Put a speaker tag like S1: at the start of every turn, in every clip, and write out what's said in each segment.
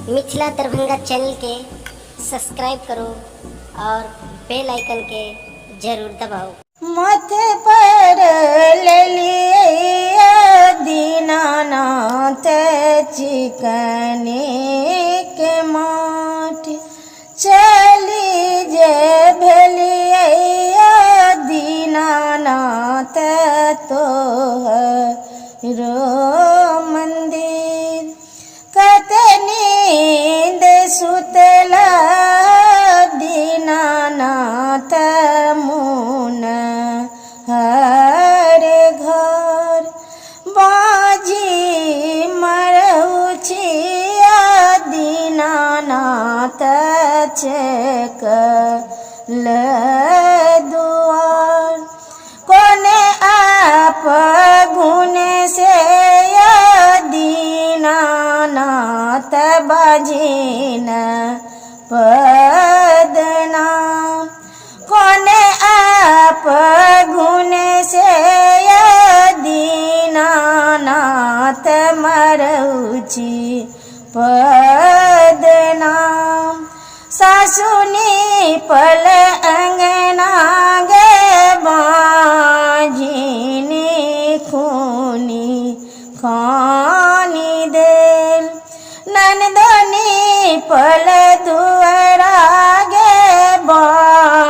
S1: Mithila Darbhanga channel के subscribe करो और बेल आइकन के जरूर दबाओ।
S2: माथे पर ले लिए दीनानाथ चिकने के माठ चली जे भेलिए दीनानाथ तोहरो मंदिर कते नींद सुतला दीनानाथ मुन हर घर बाजी मरउछिया दीनानाथ चेक दुआर कोने आप गुने से दीनानाथ बाजीन पदनाम कोने आप गुने से दीनानाथ मरउची पदनाम सासुनी पल अंगना गे बाजीनी खूनी खानी देल नंदनी पल दुआरा गे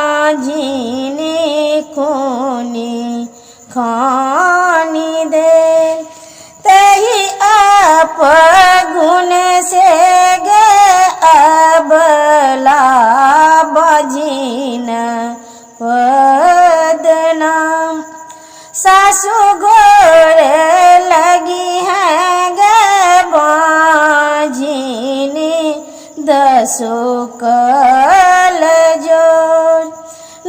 S2: बाजीनी खूनी खानी देल तही आप गुण से गे अबला बाजीन पदनाम सासु गोरे लगी है गे बाजीनी दसो कल जोर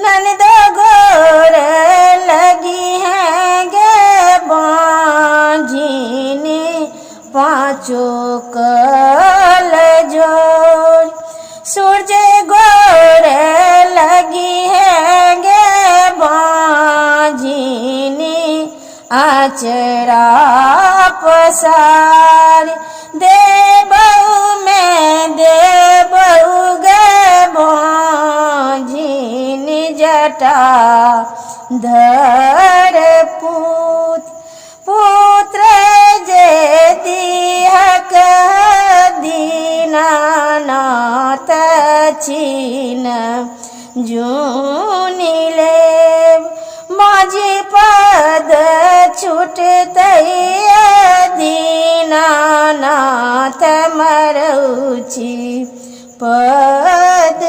S2: ननद गोरे लगी है गे बाजीनी पाँचो कल जोर सूरज गोरे लगी है गे बाजीनी आचरा पसार देबऊ में देबऊ गे बाजीनी जटा धर पुत्र जे दिहक दीनानाथ छीन जूनी लेब माझी पद छूटते दीनानाथ मरउची पद